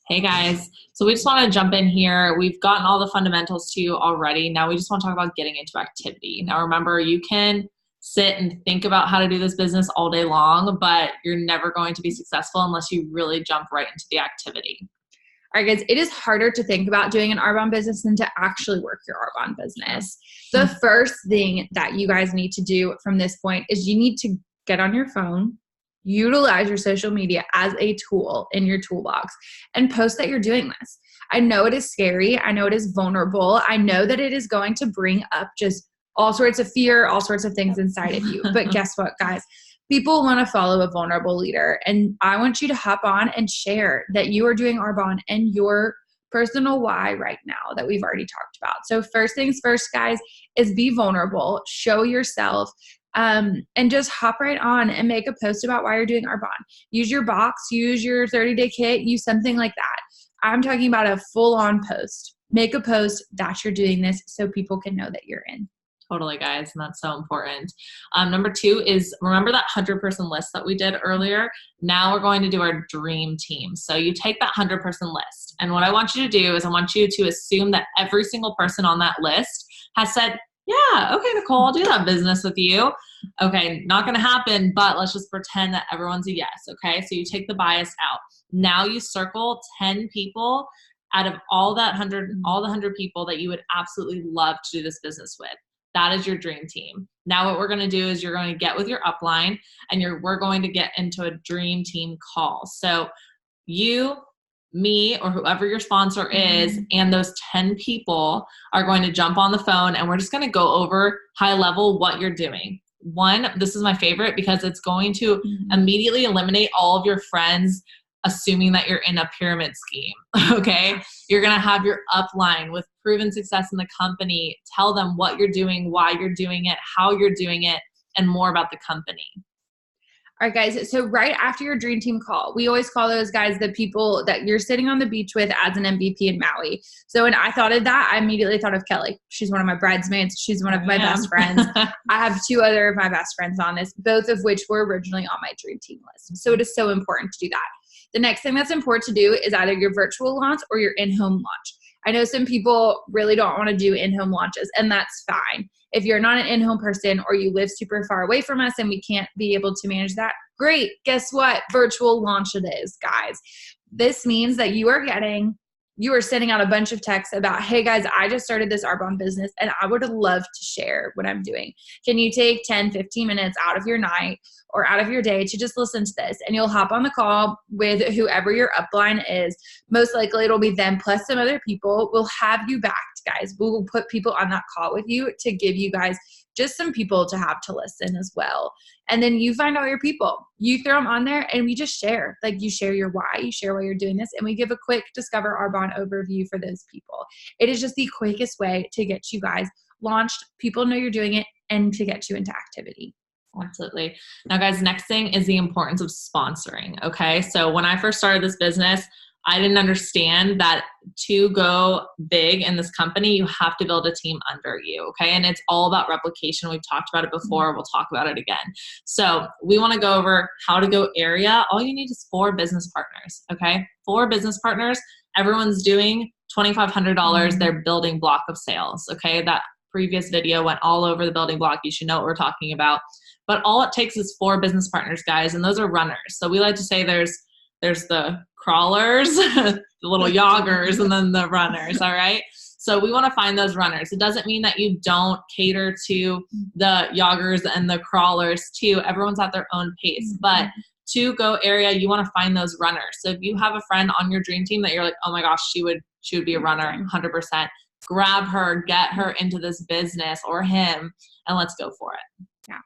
Hey guys, so we just want to jump in here. We've gotten all the fundamentals to you already. Now we just want to talk about getting into activity. Now remember, you can sit and think about how to do this business all day long, but you're never going to be successful unless you really jump right into the activity. All right, guys, it is harder to think about doing an Arbonne business than to actually work your Arbonne business. The first thing that you guys need to do from this point is you need to get on your phone, utilize your social media as a tool in your toolbox, and post that you're doing this. I know it is scary. I know it is vulnerable. I know that it is going to bring up just all sorts of fear, all sorts of things inside of you. But guess what, guys? People want to follow a vulnerable leader. And I want you to hop on and share that you are doing Arbonne and your personal why right now that we've already talked about. So first things first, guys, is be vulnerable, show yourself, and just hop right on and make a post about why you're doing Arbonne. Use your box, use your 30-day kit, use something like that. I'm talking about a full-on post. Make a post that you're doing this so people can know that you're in. Totally, guys, and that's so important. Number two is remember that 100-person list that we did earlier? Now we're going to do our dream team. So you take that 100-person list, and what I want you to do is I want you to assume that every single person on that list has said, yeah, okay, Nicole, I'll do that business with you. Okay, not going to happen, but let's just pretend that everyone's a yes, okay? So you take the bias out. Now you circle 10 people out of all the 100 people that you would absolutely love to do this business with. That is your dream team. Now what we're going to do is you're going to get with your upline and we're going to get into a dream team call. So you, me, or whoever your sponsor is, and those 10 people are going to jump on the phone and we're just going to go over high level what you're doing. One, this is my favorite because it's going to immediately eliminate all of your friends assuming that you're in a pyramid scheme, okay? You're gonna have your upline with proven success in the company, tell them what you're doing, why you're doing it, how you're doing it, and more about the company. All right, guys, so right after your dream team call, we always call those guys the people that you're sitting on the beach with as an MVP in Maui. So when I thought of that, I immediately thought of Kelly. She's one of my bridesmaids. She's one of my best friends. I have two other of my best friends on this, both of which were originally on my dream team list. So it is so important to do that. The next thing that's important to do is either your virtual launch or your in-home launch. I know some people really don't want to do in-home launches, and that's fine. If you're not an in-home person or you live super far away from us and we can't be able to manage that, great. Guess what? Virtual launch it is, guys. This means that you are sending out a bunch of texts about, hey guys, I just started this Arbonne business and I would love to share what I'm doing. Can you take 10, 15 minutes out of your night or out of your day to just listen to this? And you'll hop on the call with whoever your upline is. Most likely it'll be them plus some other people. We'll have you backed, guys. We will put people on that call with you to give you guys just some people to have to listen as well. And then you find all your people. You throw them on there and we just share. Like you share your why, you share why you're doing this, and we give a quick Discover Arbonne overview for those people. It is just the quickest way to get you guys launched, people know you're doing it, and to get you into activity. Absolutely. Now, guys, next thing is the importance of sponsoring, okay? So when I first started this business, I didn't understand that to go big in this company, you have to build a team under you, okay? And it's all about replication. We've talked about it before. We'll talk about it again. So we want to go over how to go area. All you need is 4 business partners, okay? 4 business partners. Everyone's doing $2,500, their building block of sales, okay? That previous video went all over the building block. You should know what we're talking about. But all it takes is 4 business partners, guys, and those are runners. So we like to say there's the crawlers, the little joggers, and then the runners, all right? So we want to find those runners. It doesn't mean that you don't cater to the joggers and the crawlers too. Everyone's at their own pace. But to go area, you want to find those runners. So if you have a friend on your dream team that you're like, oh my gosh, she would be a runner 100%, grab her, get her into this business or him, and let's go for it. Yeah.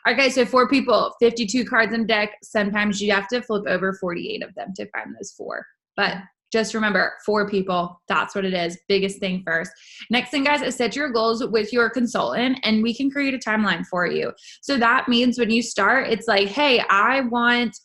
All right, guys, so 4 people, 52 cards in deck. Sometimes you have to flip over 48 of them to find those 4. But just remember, 4 people, that's what it is. Biggest thing first. Next thing, guys, is set your goals with your consultant, and we can create a timeline for you. So that means when you start, it's like, hey, I want,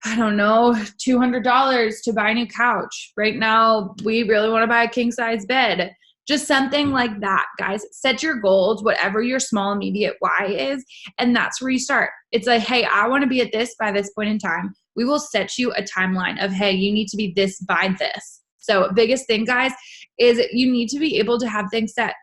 I don't know, $200 to buy a new couch. Right now, we really want to buy a king-size bed. Just something like that, guys. Set your goals, whatever your small, immediate why is, and that's where you start. It's like, hey, I want to be at this by this point in time. we will set you a timeline of, hey, you need to be this by this. So biggest thing, guys, is you need to be able to have things set.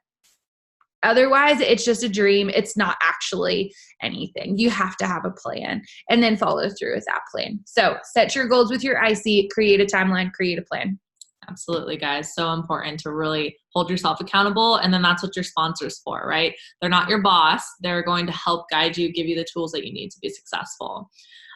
Otherwise, it's just a dream. It's not actually anything. You have to have a plan and then follow through with that plan. So set your goals with your IC, create a timeline, create a plan. Absolutely, guys. So important to really hold yourself accountable. And then that's what your sponsor's for, right? They're not your boss. They're going to help guide you, give you the tools that you need to be successful.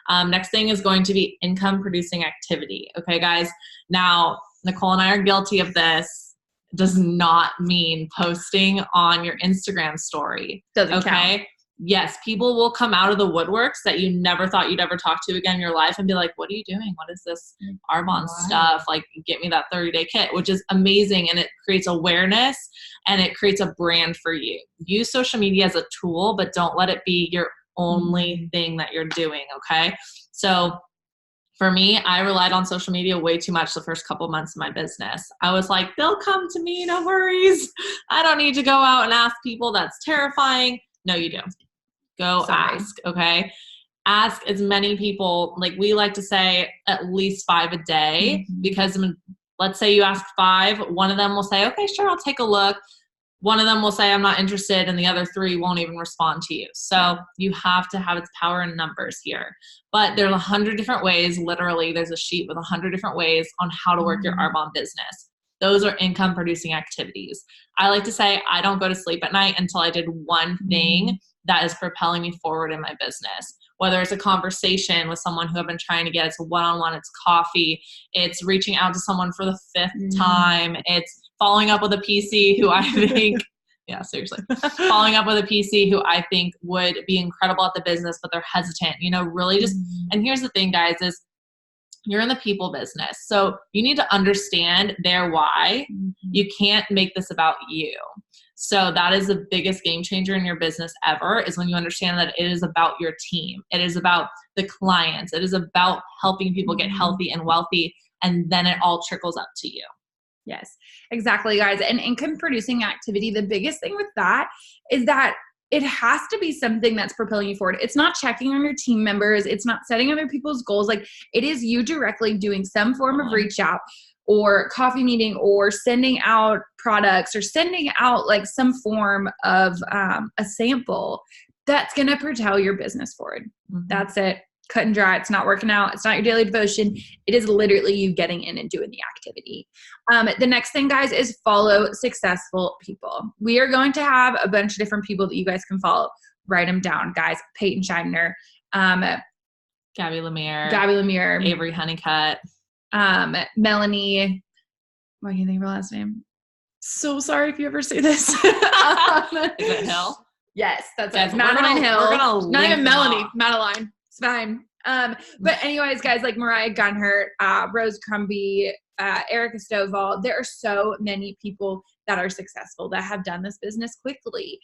Next thing is going to be income producing activity. Okay, guys. Now, Nicole and I are guilty of this. Does not mean posting on your Instagram story. Doesn't count. Yes, people will come out of the woodworks that you never thought you'd ever talk to again in your life and be like, what are you doing? What is this Arbonne stuff? Like, get me that 30-day kit, which is amazing. And it creates awareness and it creates a brand for you. Use social media as a tool, but don't let it be your only thing that you're doing. Okay. So for me, I relied on social media way too much the first couple of months of my business. I was like, they'll come to me, no worries. I don't need to go out and ask people. That's terrifying. No, you do. Go ask, okay? Ask as many people, like we like to say at least 5 a day, because let's say you ask 5, one of them will say, okay, sure, I'll take a look. One of them will say, I'm not interested, and the other 3 won't even respond to you. So you have to have its power in numbers here. But there's 100 different ways, literally, there's a sheet with 100 different ways on how to work your Arbonne business. Those are income producing activities. I like to say I don't go to sleep at night until I did one thing that is propelling me forward in my business. Whether it's a conversation with someone who I've been trying to get, it's a one-on-one, it's coffee, it's reaching out to someone for the 5th time, it's following up with a PC who I think, yeah, seriously, following up with a PC who I think would be incredible at the business, but they're hesitant, you know, really just, and here's the thing, guys, is you're in the people business. So you need to understand their why. You can't make this about you. So that is the biggest game changer in your business ever, is when you understand that it is about your team. It is about the clients. It is about helping people get healthy and wealthy. And then it all trickles up to you. Yes, exactly, guys. And income producing activity, the biggest thing with that is that it has to be something that's propelling you forward. It's not checking on your team members. It's not setting other people's goals. Like, it is you directly doing some form of reach out or coffee meeting or sending out products or sending out like some form of a sample that's going to propel your business forward. That's it. Cut and dry. It's not working out. It's not your daily devotion. It is literally you getting in and doing the activity. The next thing, guys, is follow successful people. We are going to have a bunch of different people that you guys can follow. Write them down, guys. Peyton Scheibner, Gabby Lemire, Avery Honeycutt, Melanie. Why can't I think of her last name? So sorry if you ever say this. Is it Hill? Yes, that's guys, it. Madeline Hill. Not even Melanie. Off. Madeline. It's fine. But anyways, guys, like Mariah Gunhart, Rose Crumby, Erica Stovall, there are so many people that are successful that have done this business quickly.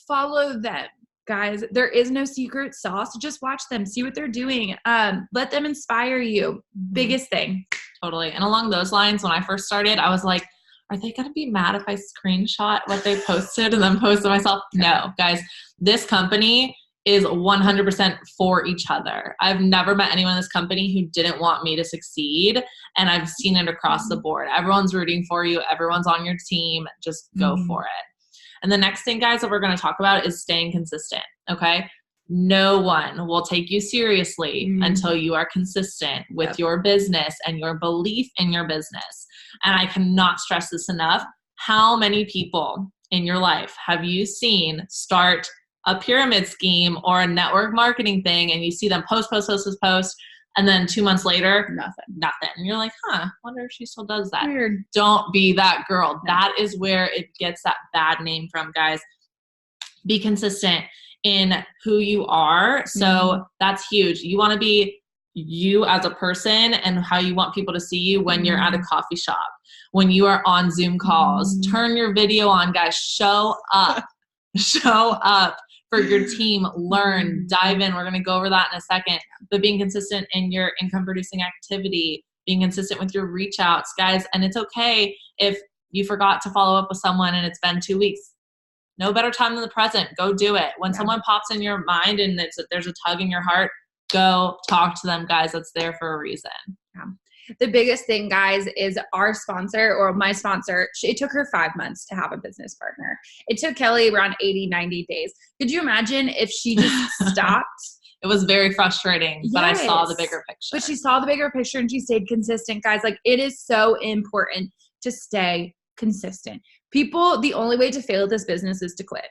Follow them, guys. There is no secret sauce. Just watch them, see what they're doing. Let them inspire you. Biggest thing. Totally. And along those lines, when I first started, I was like, are they going to be mad if I screenshot what they posted and then post it myself? No, guys, this company is 100% for each other. I've never met anyone in this company who didn't want me to succeed. And I've seen it across the board. Everyone's rooting for you. Everyone's on your team. Just go for it. And the next thing, guys, that we're going to talk about is staying consistent. Okay. No one will take you seriously until you are consistent with your business and your belief in your business. And I cannot stress this enough. How many people in your life have you seen start a pyramid scheme or a network marketing thing, and you see them post, and then 2 months later, nothing. And you're like, wonder if she still does that. Weird. Don't be that girl. That is where it gets that bad name from, guys. Be consistent in who you are. So that's huge. You want to be you as a person and how you want people to see you when you're at a coffee shop, when you are on Zoom calls. Turn your video on, guys. Show up. Show up for your team. Learn, dive in. We're going to go over that in a second. But being consistent in your income producing activity, being consistent with your reach outs, guys. And it's okay if you forgot to follow up with someone and it's been 2 weeks. No better time than the present. Go do it. When someone pops in your mind and there's a tug in your heart, Go talk to them, guys. That's there for a reason. Yeah. The biggest thing, guys, is our sponsor or my sponsor, it took her 5 months to have a business partner. It took Kelly around 80, 90 days. Could you imagine if she just stopped? It was very frustrating, but I saw the bigger picture. But she saw the bigger picture and she stayed consistent, guys. Like, it is so important to stay consistent. People, the only way to fail at this business is to quit.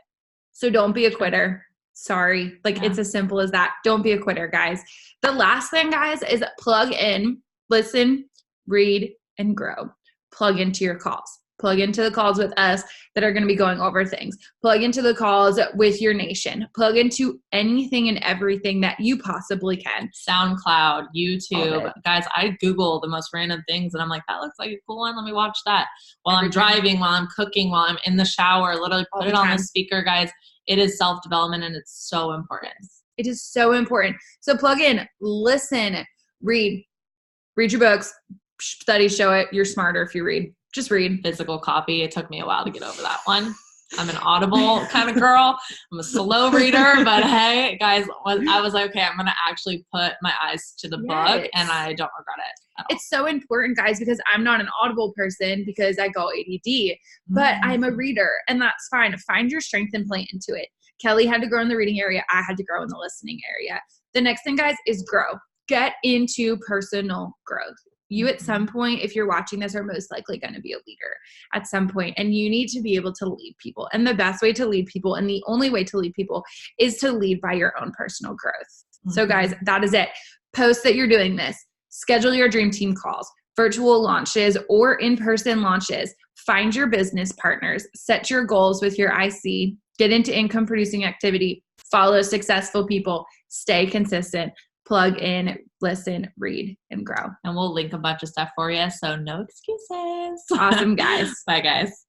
So don't be a quitter. Sorry. Like, it's as simple as that. Don't be a quitter, guys. The last thing, guys, is plug in, listen, read, and grow. Plug into your calls. Plug into the calls with us that are going to be going over things. Plug into the calls with your nation. Plug into anything and everything that you possibly can. SoundCloud, YouTube. Guys, I Google the most random things and I'm like, that looks like a cool one. Let me watch that. While I'm driving, while I'm cooking, while I'm in the shower, literally put it on the speaker, guys. It is self-development and it's so important. It is so important. So plug in, listen, read your books. Studies show it. You're smarter if you read. Just read. Physical copy. It took me a while to get over that one. I'm an Audible kind of girl. I'm a slow reader, but hey, guys, I was like, okay, I'm going to actually put my eyes to the book and I don't regret it. It's so important, guys, because I'm not an Audible person because I go ADD, but I'm a reader and that's fine. Find your strength and play into it. Kelly had to grow in the reading area. I had to grow in the listening area. The next thing, guys, is grow. Get into personal growth. You at some point, if you're watching this, are most likely going to be a leader at some point, and you need to be able to lead people. And the best way to lead people and the only way to lead people is to lead by your own personal growth. So guys, that is it. Post that you're doing this. Schedule your dream team calls, virtual launches or in-person launches. Find your business partners. Set your goals with your IC. Get into income producing activity. Follow successful people. Stay consistent. Plug in, listen, read, and grow. And we'll link a bunch of stuff for you. So no excuses. Awesome, guys. Bye, guys.